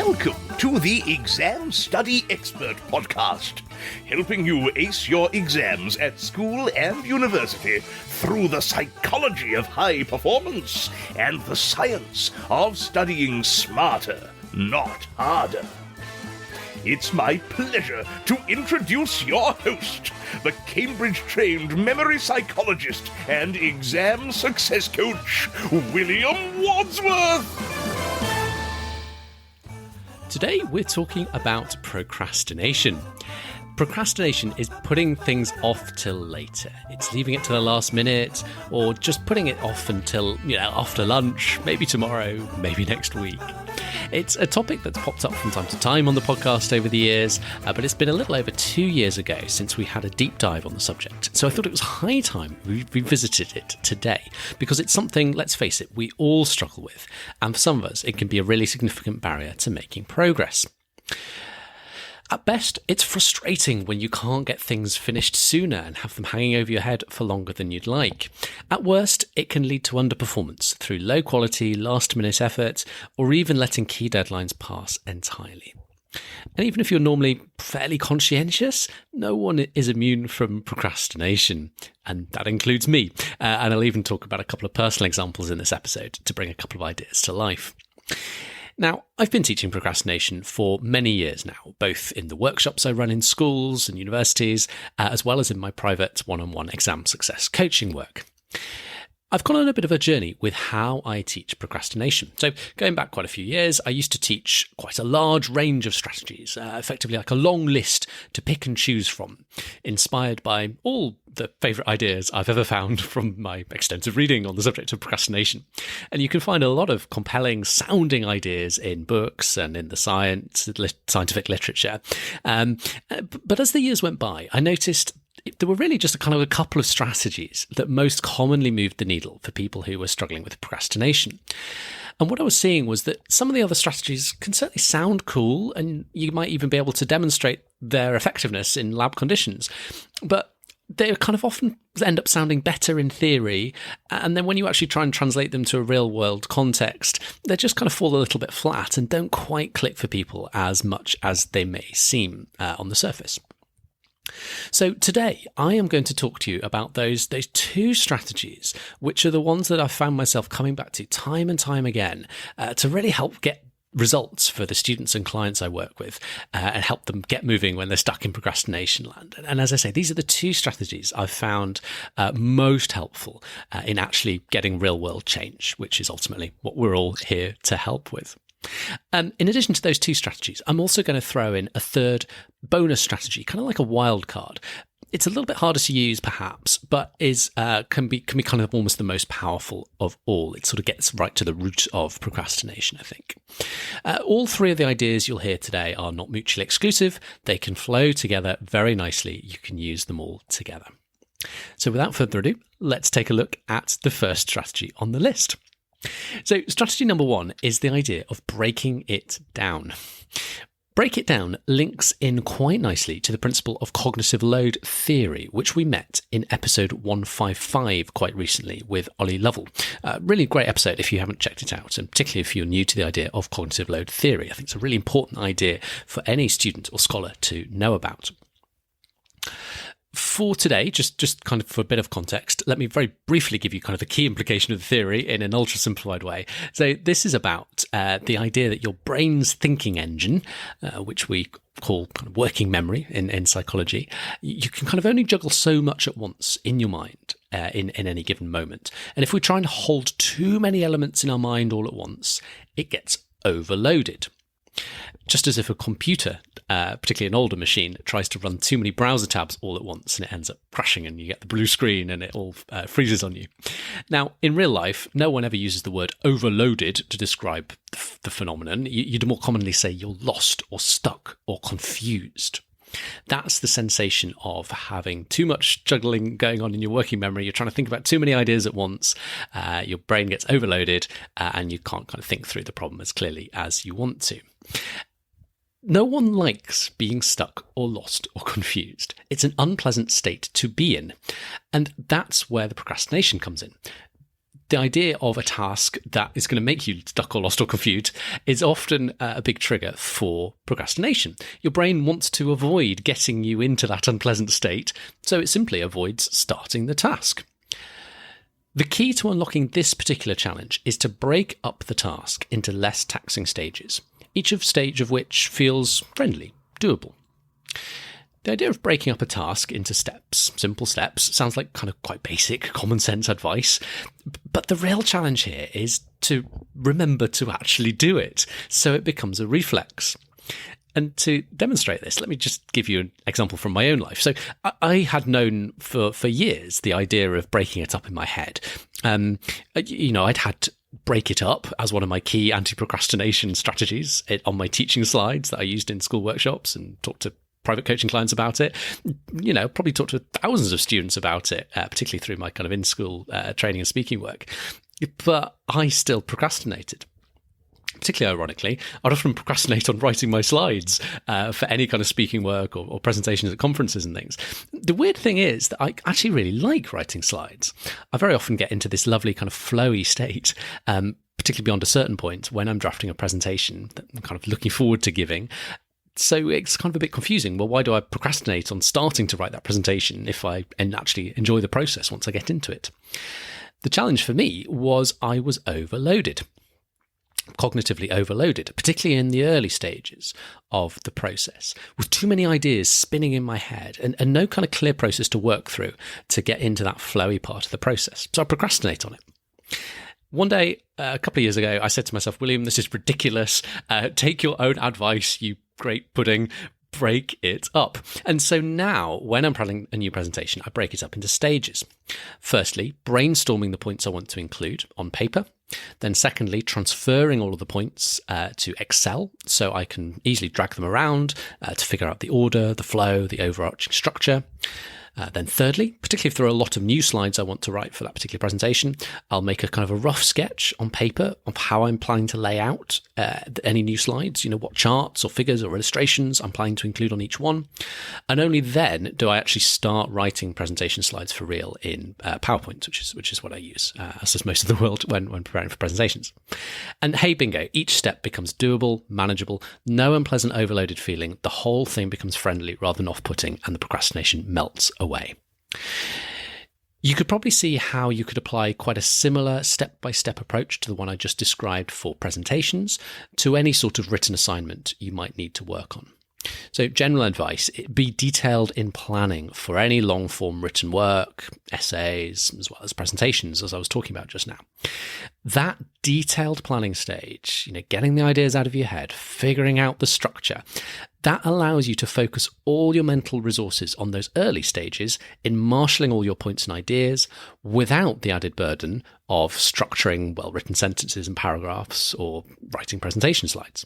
Welcome to the Exam Study Expert Podcast, helping you ace your exams at school and university through the psychology of high performance and the science of studying smarter, not harder. It's my pleasure to introduce your host, the Cambridge-trained memory psychologist and exam success coach, William Wadsworth. Today we're talking about procrastination. Procrastination is putting things off till later. It's leaving it to the last minute or just putting it off until, after lunch, maybe tomorrow, maybe next week. It's a topic that's popped up from time to time on the podcast over the years, but it's been a little over 2 years ago since we had a deep dive on the subject. So I thought it was high time we revisited it today, because it's something, let's face it, we all struggle with. And for some of us, it can be a really significant barrier to making progress. At best, it's frustrating when you can't get things finished sooner and have them hanging over your head for longer than you'd like. At worst, it can lead to underperformance through low quality, last-minute effort, or even letting key deadlines pass entirely. And even if you're normally fairly conscientious, no one is immune from procrastination, and that includes me. And I'll even talk about a couple of personal examples in this episode to bring a couple of ideas to life. Now, I've been teaching procrastination for many years now, both in the workshops I run in schools and universities, as well as in my private one-on-one exam success coaching work. I've gone on a bit of a journey with how I teach procrastination. So going back quite a few years, I used to teach quite a large range of strategies, effectively like a long list to pick and choose from, inspired by all the favourite ideas I've ever found from my extensive reading on the subject of procrastination. And you can find a lot of compelling sounding ideas in books and in the scientific literature. But as the years went by, I noticed there were really just a couple of strategies that most commonly moved the needle for people who were struggling with procrastination. And what I was seeing was that some of the other strategies can certainly sound cool, and you might even be able to demonstrate their effectiveness in lab conditions, but they often end up sounding better in theory, and then when you actually try and translate them to a real-world context, they just fall a little bit flat and don't quite click for people as much as they may seem on the surface. So today, I am going to talk to you about those two strategies, which are the ones that I've found myself coming back to time and time again to really help get results for the students and clients I work with and help them get moving when they're stuck in procrastination land. And as I say, these are the two strategies I've found most helpful in actually getting real-world change, which is ultimately what we're all here to help with. In addition to those two strategies, I'm also going to throw in a third bonus strategy, kind of like a wild card. It's a little bit harder to use, perhaps, but can be almost the most powerful of all. It sort of gets right to the root of procrastination, I think. All three of the ideas you'll hear today are not mutually exclusive. They can flow together very nicely. You can use them all together. So without further ado, let's take a look at the first strategy on the list. So strategy number one is the idea of breaking it down. Break it down links in quite nicely to the principle of cognitive load theory, which we met in episode 155 quite recently with Ollie Lovell. Really great episode if you haven't checked it out, and particularly if you're new to the idea of cognitive load theory. I think it's a really important idea for any student or scholar to know about. For today, just for a bit of context, let me very briefly give you the key implication of the theory in an ultra-simplified way. So this is about the idea that your brain's thinking engine, which we call working memory in psychology, you can only juggle so much at once in your mind in any given moment. And if we try and hold too many elements in our mind all at once, it gets overloaded. Just as if a computer, particularly an older machine, tries to run too many browser tabs all at once and it ends up crashing and you get the blue screen and it all freezes on you. Now, in real life, no one ever uses the word overloaded to describe the phenomenon. You'd more commonly say you're lost or stuck or confused. That's the sensation of having too much juggling going on in your working memory. You're trying to think about too many ideas at once. Your brain gets overloaded and you can't think through the problem as clearly as you want to. No one likes being stuck or lost or confused. It's an unpleasant state to be in. And that's where the procrastination comes in. the idea of a task that is going to make you stuck or lost or confused is often a big trigger for procrastination. Your brain wants to avoid getting you into that unpleasant state, so it simply avoids starting the task. The key to unlocking this particular challenge is to break up the task into less taxing stages, each stage of which feels friendly, doable. The idea of breaking up a task into steps, simple steps, sounds like kind of quite basic, common sense advice. But the real challenge here is to remember to actually do it, so it becomes a reflex. And to demonstrate this, let me just give you an example from my own life. So I had known for years the idea of breaking it up in my head. I'd had to break it up as one of my key anti-procrastination strategies on my teaching slides that I used in school workshops and talked to private coaching clients about it. Probably talked to thousands of students about it, particularly through my kind of in-school training and speaking work. But I still procrastinated. Particularly ironically, I'd often procrastinate on writing my slides for any kind of speaking work or presentations at conferences and things. The weird thing is that I actually really like writing slides. I very often get into this lovely kind of flowy state, particularly beyond a certain point when I'm drafting a presentation that I'm kind of looking forward to giving. So it's kind of a bit confusing. Well, why do I procrastinate on starting to write that presentation if I actually enjoy the process once I get into it? The challenge for me was I was overloaded. Cognitively overloaded, particularly in the early stages of the process, with too many ideas spinning in my head and no kind of clear process to work through to get into that flowy part of the process. So I procrastinate on it. One day, a couple of years ago, I said to myself, William, this is ridiculous. Take your own advice, you great pudding. Break it up. And so now, when I'm planning a new presentation, I break it up into stages. Firstly, brainstorming the points I want to include on paper. Then secondly, transferring all of the points to Excel so I can easily drag them around to figure out the order, the flow, the overarching structure. Then thirdly, particularly if there are a lot of new slides I want to write for that particular presentation, I'll make a kind of a rough sketch on paper of how I'm planning to lay out any new slides, what charts or figures or illustrations I'm planning to include on each one. And only then do I actually start writing presentation slides for real in PowerPoint, which is what I use, as does most of the world when preparing for presentations. And hey, bingo, each step becomes doable, manageable, no unpleasant overloaded feeling. The whole thing becomes friendly rather than off-putting, and the procrastination melts away. You could probably see how you could apply quite a similar step-by-step approach to the one I just described for presentations to any sort of written assignment you might need to work on. So general advice, be detailed in planning for any long-form written work, essays, as well as presentations, as I was talking about just now. That detailed planning stage, getting the ideas out of your head, figuring out the structure, that allows you to focus all your mental resources on those early stages in marshalling all your points and ideas without the added burden of structuring well-written sentences and paragraphs or writing presentation slides.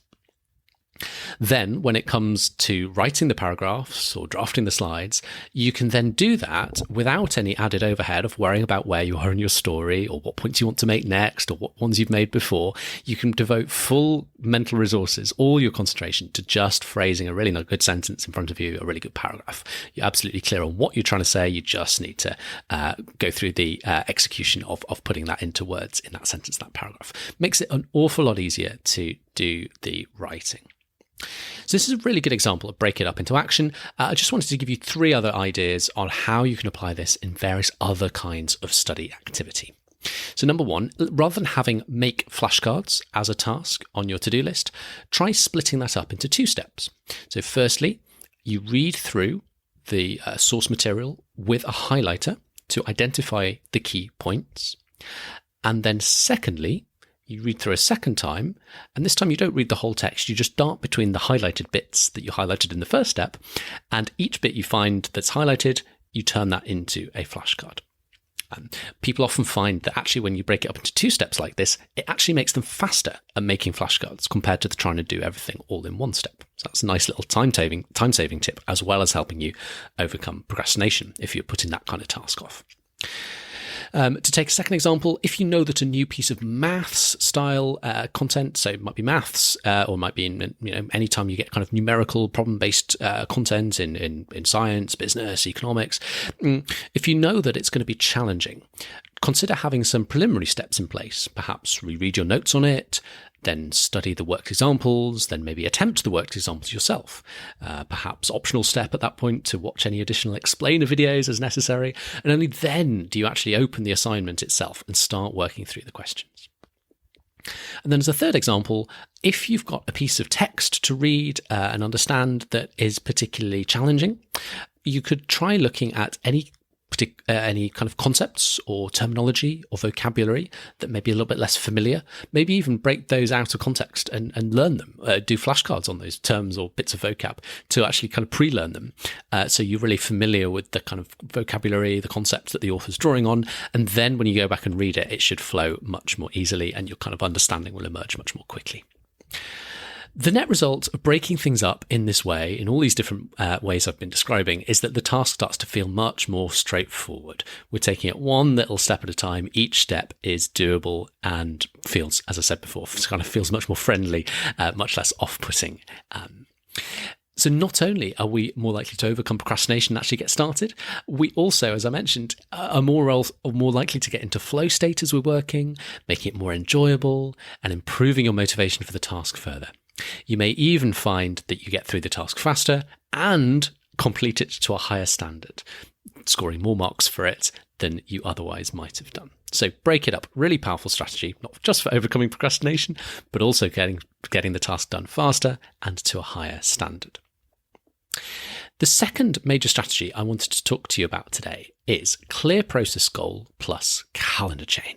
Then, when it comes to writing the paragraphs or drafting the slides, you can then do that without any added overhead of worrying about where you are in your story or what points you want to make next or what ones you've made before. You can devote full mental resources, all your concentration to just phrasing a really good sentence in front of you, a really good paragraph. You're absolutely clear on what you're trying to say. You just need to go through the execution of putting that into words in that sentence, that paragraph. Makes it an awful lot easier to do the writing. So this is a really good example of break it up into action. I just wanted to give you 3 other ideas on how you can apply this in various other kinds of study activity. So number 1, rather than having make flashcards as a task on your to-do list, try splitting that up into 2 steps. So firstly, you read through the source material with a highlighter to identify the key points. And then secondly, you read through a second time, and this time you don't read the whole text, you just dart between the highlighted bits that you highlighted in the first step, and each bit you find that's highlighted, you turn that into a flashcard. People often find that actually when you break it up into 2 steps like this, it actually makes them faster at making flashcards compared to trying to do everything all in one step. So that's a nice little time-saving tip, as well as helping you overcome procrastination if you're putting that kind of task off. To take a second example, if you know that a new piece of maths style content, so it might be maths or it might be in any time you get kind of numerical problem-based content in science, business, economics, if you know that it's going to be challenging, consider having some preliminary steps in place. Perhaps reread your notes on it, then study the worked examples, then maybe attempt the worked examples yourself. Perhaps optional step at that point to watch any additional explainer videos as necessary. And only then do you actually open the assignment itself and start working through the questions. And then as a third example, if you've got a piece of text to read and understand that is particularly challenging, you could try looking at any kind of concepts or terminology or vocabulary that may be a little bit less familiar, maybe even break those out of context and learn them, do flashcards on those terms or bits of vocab to actually kind of pre-learn them. So you're really familiar with the kind of vocabulary, the concepts that the author's drawing on. And then when you go back and read it, it should flow much more easily and your kind of understanding will emerge much more quickly. The net result of breaking things up in this way, in all these different ways I've been describing, is that the task starts to feel much more straightforward. We're taking it one little step at a time. Each step is doable and feels, as I said before, kind of feels much more friendly, much less off-putting. So not only are we more likely to overcome procrastination and actually get started, we also, as I mentioned, are more likely to get into flow state as we're working, making it more enjoyable and improving your motivation for the task further. You may even find that you get through the task faster and complete it to a higher standard, scoring more marks for it than you otherwise might have done. So break it up. Really powerful strategy, not just for overcoming procrastination, but also getting the task done faster and to a higher standard. The second major strategy I wanted to talk to you about today is clear process goal plus calendar chain.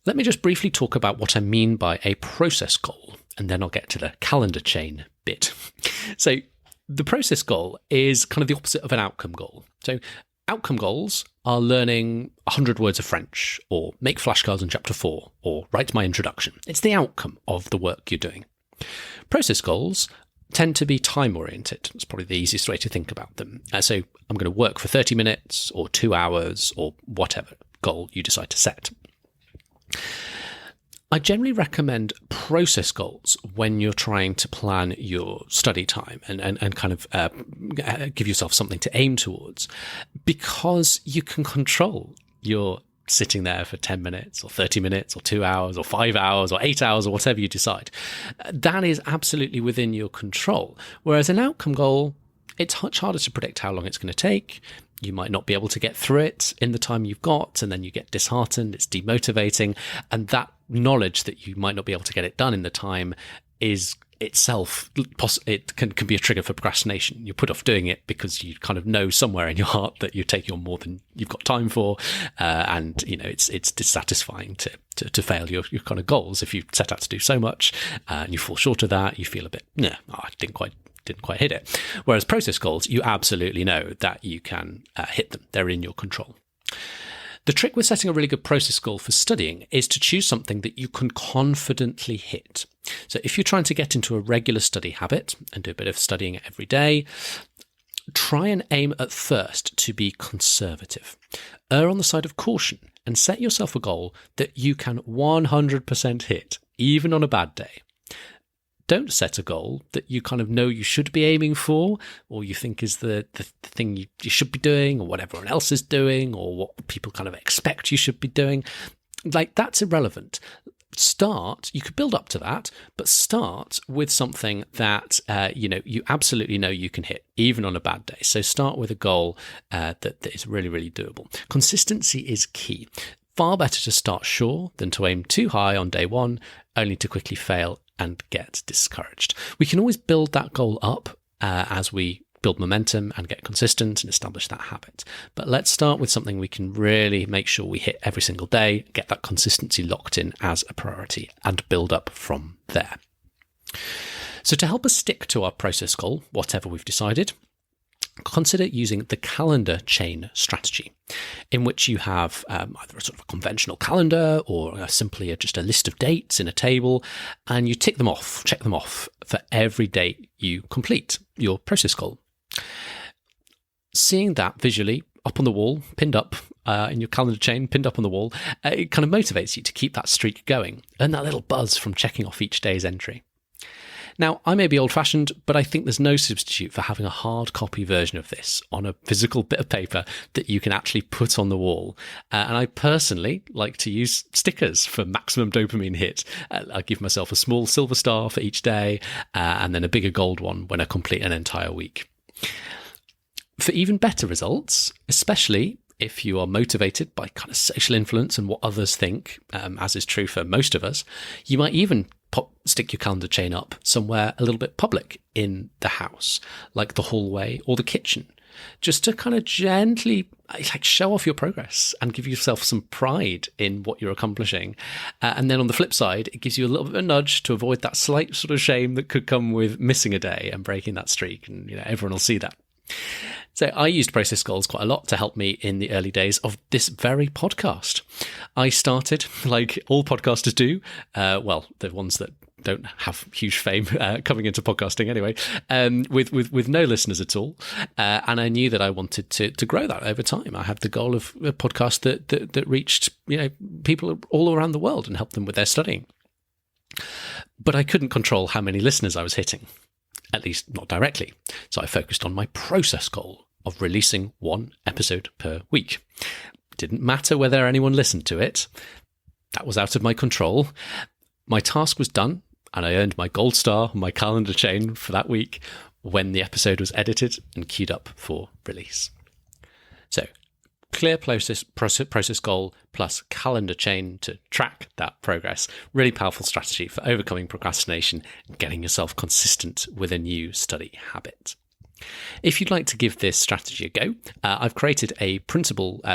Let me just briefly talk about what I mean by a process goal, and then I'll get to the calendar chain bit. So the process goal is kind of the opposite of an outcome goal. So outcome goals are learning 100 words of French, or make flashcards on chapter 4, or write my introduction. It's the outcome of the work you're doing. Process goals tend to be time-oriented. It's probably the easiest way to think about them. So I'm going to work for 30 minutes, or 2 hours, or whatever goal you decide to set. I generally recommend process goals when you're trying to plan your study time and kind of give yourself something to aim towards, because you can control your sitting there for 10 minutes or 30 minutes or 2 hours or 5 hours or 8 hours or whatever you decide. That is absolutely within your control. Whereas an outcome goal, it's much harder to predict how long it's going to take. You might not be able to get through it in the time you've got, and then you get disheartened, it's demotivating, and that knowledge that you might not be able to get it done in the time is itself, it can be a trigger for procrastination. You put off doing it because you kind of know somewhere in your heart that you're taking on more than you've got time for, and it's dissatisfying to fail your kind of goals. If you set out to do so much and you fall short of that, you feel a bit, I didn't quite hit it. Whereas process goals, you absolutely know that you can hit them. They're in your control. The trick with setting a really good process goal for studying is to choose something that you can confidently hit. So if you're trying to get into a regular study habit and do a bit of studying every day, try and aim at first to be conservative. Err on the side of caution and set yourself a goal that you can 100% hit, even on a bad day. Don't set a goal that you kind of know you should be aiming for, or you think is the thing you should be doing, or what everyone else is doing, or what people kind of expect you should be doing. Like, that's irrelevant. You could build up to that, but start with something that you absolutely know you can hit, even on a bad day. So start with a goal that is really, really doable. Consistency is key. Far better to start sure than to aim too high on day one, only to quickly fail and get discouraged. We can always build that goal up as we build momentum and get consistent and establish that habit. But let's start with something we can really make sure we hit every single day, get that consistency locked in as a priority, and build up from there. So to help us stick to our process goal, whatever we've decided, consider using the calendar chain strategy, in which you have either a sort of a conventional calendar or simply just a list of dates in a table, and you check them off for every date you complete your process goal. Seeing that visually up on the wall, pinned up in your calendar chain, pinned up on the wall, it kind of motivates you to keep that streak going and that little buzz from checking off each day's entry. Now, I may be old-fashioned, but I think there's no substitute for having a hard copy version of this on a physical bit of paper that you can actually put on the wall. And I personally like to use stickers for maximum dopamine hit. I give myself a small silver star for each day, and then a bigger gold one when I complete an entire week. For even better results, especially if you are motivated by kind of social influence and what others think, as is true for most of us, you might even stick your calendar chain up somewhere a little bit public in the house, like the hallway or the kitchen, just to kind of gently show off your progress and give yourself some pride in what you're accomplishing. And then on the flip side, it gives you a little bit of a nudge to avoid that slight sort of shame that could come with missing a day and breaking that streak. And, everyone will see that. So I used process goals quite a lot to help me in the early days of this very podcast. I started, like all podcasters do, the ones that don't have huge fame coming into podcasting anyway, with no listeners at all. And I knew that I wanted to grow that over time. I had the goal of a podcast that reached people all around the world and helped them with their studying. But I couldn't control how many listeners I was hitting. At least not directly. So I focused on my process goal of releasing one episode per week. Didn't matter whether anyone listened to it. That was out of my control. My task was done, and I earned my gold star on my calendar chain for that week when the episode was edited and queued up for release. So, clear process goal plus calendar chain to track that progress. Really powerful strategy for overcoming procrastination and getting yourself consistent with a new study habit. If you'd like to give this strategy a go, I've created a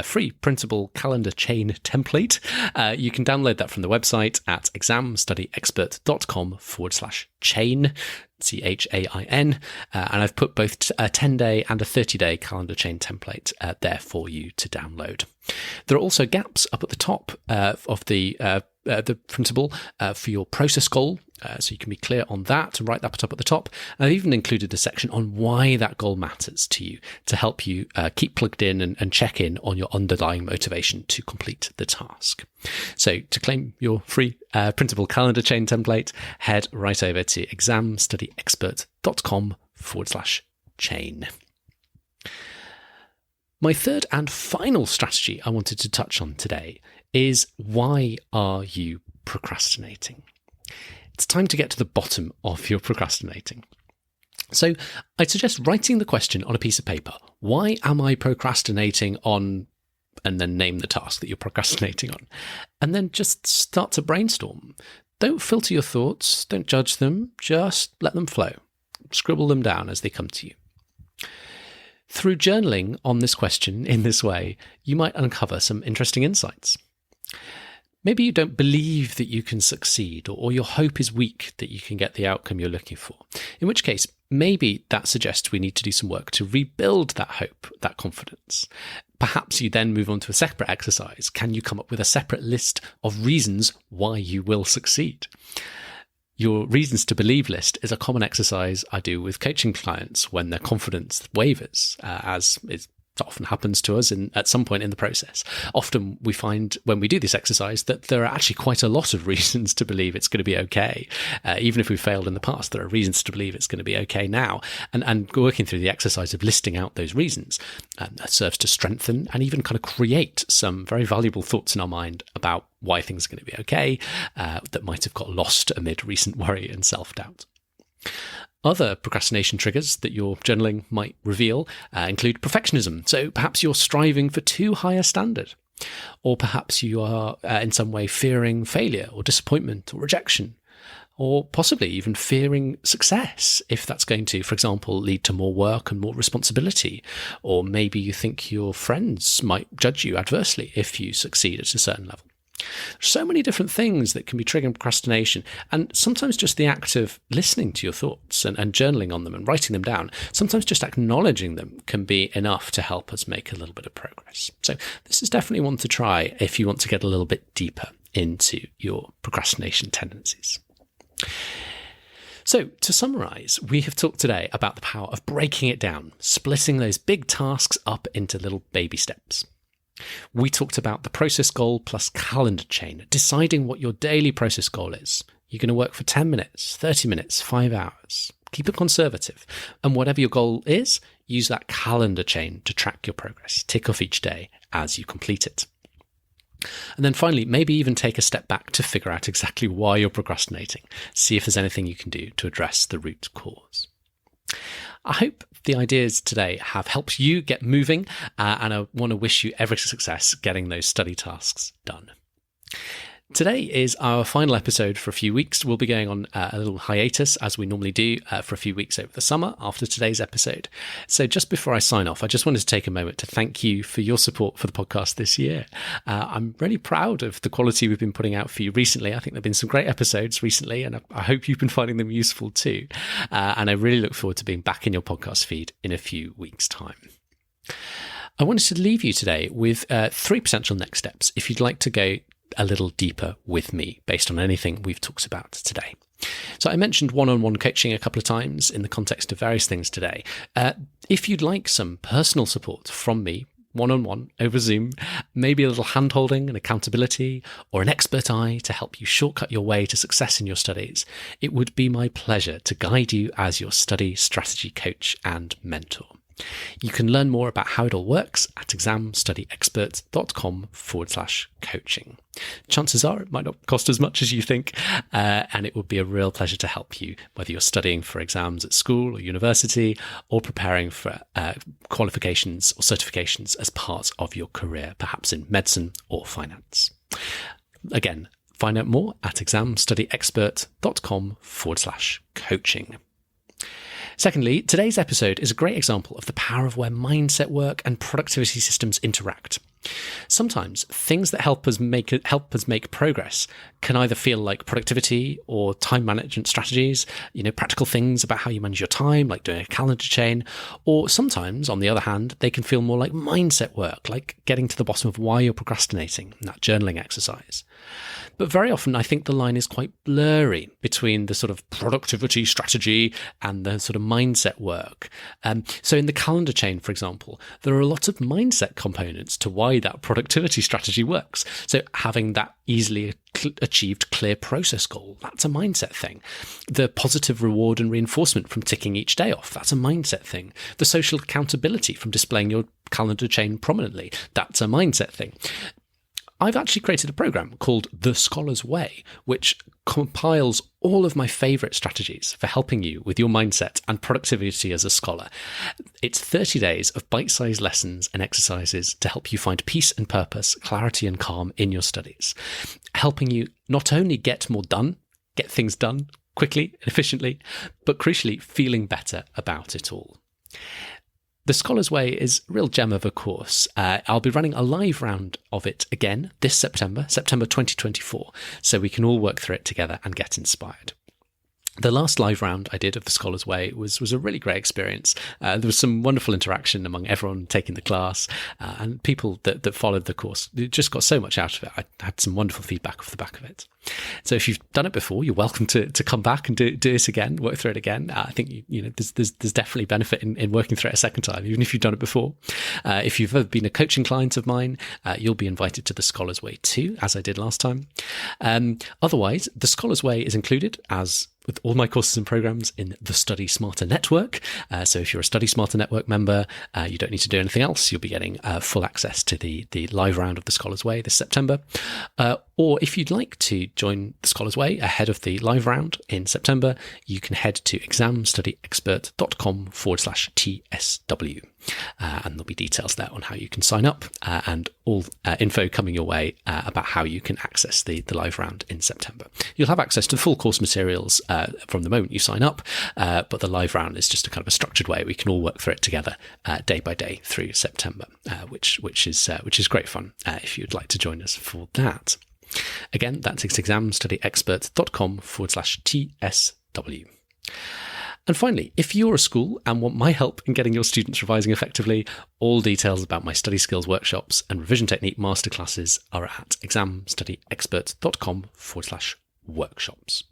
free printable calendar chain template. You can download that from the website at examstudyexpert.com/chain. CHAIN, and I've put both a 10-day and a 30-day calendar chain template there for you to download. There are also gaps up at the top of the printable for your process goal, so you can be clear on that and write that up at the top. And I've even included a section on why that goal matters to you to help you keep plugged in and check in on your underlying motivation to complete the task. So to claim your free printable calendar chain template, head right over to examstudyexpert.com/chain. My third and final strategy I wanted to touch on today is, why are you procrastinating? It's time to get to the bottom of your procrastinating. So I'd suggest writing the question on a piece of paper. Why am I procrastinating on, and then name the task that you're procrastinating on. And then just start to brainstorm. Don't filter your thoughts. Don't judge them. Just let them flow. Scribble them down as they come to you. Through journaling on this question in this way, you might uncover some interesting insights. Maybe you don't believe that you can succeed, or your hope is weak that you can get the outcome you're looking for. In which case, maybe that suggests we need to do some work to rebuild that hope, that confidence. Perhaps you then move on to a separate exercise. Can you come up with a separate list of reasons why you will succeed? Your reasons to believe list is a common exercise I do with coaching clients when their confidence wavers, as is often happens to us at some point in the process. Often we find when we do this exercise that there are actually quite a lot of reasons to believe it's going to be okay. Even if we failed in the past, there are reasons to believe it's going to be okay now. And working through the exercise of listing out those reasons serves to strengthen and even kind of create some very valuable thoughts in our mind about why things are going to be okay, that might have got lost amid recent worry and self-doubt. Other procrastination triggers that your journaling might reveal include perfectionism. So perhaps you're striving for too high a standard, or perhaps you are in some way fearing failure or disappointment or rejection, or possibly even fearing success if that's going to, for example, lead to more work and more responsibility. Or maybe you think your friends might judge you adversely if you succeed at a certain level. So many different things that can be triggering procrastination, and sometimes just the act of listening to your thoughts and journaling on them and writing them down, sometimes just acknowledging them can be enough to help us make a little bit of progress. So this is definitely one to try if you want to get a little bit deeper into your procrastination tendencies. So to summarize, we have talked today about the power of breaking it down, splitting those big tasks up into little baby steps. We talked about the process goal plus calendar chain, deciding what your daily process goal is. You're going to work for 10 minutes, 30 minutes, 5 hours. Keep it conservative. And whatever your goal is, use that calendar chain to track your progress. Tick off each day as you complete it. And then finally, maybe even take a step back to figure out exactly why you're procrastinating. See if there's anything you can do to address the root cause. I hope the ideas today have helped you get moving, and I want to wish you every success getting those study tasks done. Today is our final episode for a few weeks. We'll be going on a little hiatus, as we normally do, for a few weeks over the summer after today's episode. So just before I sign off, I just wanted to take a moment to thank you for your support for the podcast this year. I'm really proud of the quality we've been putting out for you recently. I think there have been some great episodes recently, and I hope you've been finding them useful too. And I really look forward to being back in your podcast feed in a few weeks' time. I wanted to leave you today with 3 potential next steps if you'd like to go a little deeper with me based on anything we've talked about today. So I mentioned one-on-one coaching a couple of times in the context of various things today. If you'd like some personal support from me, one-on-one over Zoom, maybe a little hand-holding and accountability, or an expert eye to help you shortcut your way to success in your studies, it would be my pleasure to guide you as your study strategy coach and mentor. You can learn more about how it all works at examstudyexpert.com/coaching. Chances are it might not cost as much as you think, and it would be a real pleasure to help you, whether you're studying for exams at school or university, or preparing for qualifications or certifications as part of your career, perhaps in medicine or finance. Again, find out more at examstudyexpert.com/coaching. Secondly, today's episode is a great example of the power of where mindset work and productivity systems interact. Sometimes things that help us make progress can either feel like productivity or time management strategies, practical things about how you manage your time, like doing a calendar chain, or sometimes, on the other hand, they can feel more like mindset work, like getting to the bottom of why you're procrastinating, that journaling exercise. But very often, I think the line is quite blurry between the sort of productivity strategy and the sort of mindset work. So in the calendar chain, for example, there are a lot of mindset components to why that productivity strategy works. So having that easily achieved clear process goal, that's a mindset thing. The positive reward and reinforcement from ticking each day off, that's a mindset thing. The social accountability from displaying your calendar chain prominently, that's a mindset thing. I've actually created a program called The Scholar's Way, which compiles all of my favourite strategies for helping you with your mindset and productivity as a scholar. It's 30 days of bite-sized lessons and exercises to help you find peace and purpose, clarity and calm in your studies, helping you not only get more done, get things done quickly and efficiently, but crucially feeling better about it all. The Scholar's Way is a real gem of a course. I'll be running a live round of it again this September 2024, so we can all work through it together and get inspired. The last live round I did of the Scholar's Way was a really great experience. There was some wonderful interaction among everyone taking the class, and people that followed the course just got so much out of it. I had some wonderful feedback off the back of it. So if you've done it before, you're welcome to come back and do it again, work through it again. I think there's definitely benefit in working through it a second time, even if you've done it before. If you've ever been a coaching client of mine, you'll be invited to the Scholar's Way too, as I did last time. Otherwise, the Scholar's Way is included as with all my courses and programs in the Study Smarter Network. So if you're a Study Smarter Network member, you don't need to do anything else. You'll be getting full access to the live round of the Scholar's Way this September. Or if you'd like to join the Scholar's Way ahead of the live round in September, you can head to examstudyexpert.com/TSW. And there'll be details there on how you can sign up and all info coming your way about how you can access the live round in September. You'll have access to the full course materials from the moment you sign up, but the live round is just a kind of a structured way we can all work through it together day by day through September, which is great fun if you'd like to join us for that. Again, that's examstudyexpert.com/TSW. And finally, if you're a school and want my help in getting your students revising effectively, all details about my study skills workshops and revision technique masterclasses are at examstudyexpert.com/workshops.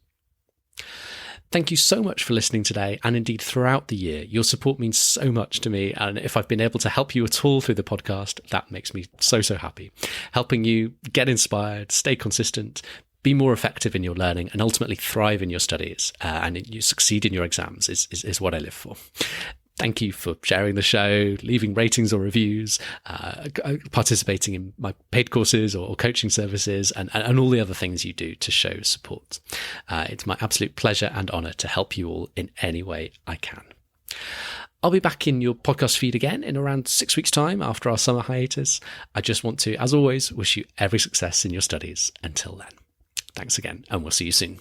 Thank you so much for listening today, and indeed throughout the year. Your support means so much to me, and if I've been able to help you at all through the podcast, that makes me so happy. Helping you get inspired, stay consistent, be more effective in your learning and ultimately thrive in your studies and you succeed in your exams is what I live for. Thank you for sharing the show, leaving ratings or reviews, participating in my paid courses or coaching services, and all the other things you do to show support. It's my absolute pleasure and honour to help you all in any way I can. I'll be back in your podcast feed again in around 6 weeks' time after our summer hiatus. I just want to, as always, wish you every success in your studies. Until then, thanks again, and we'll see you soon.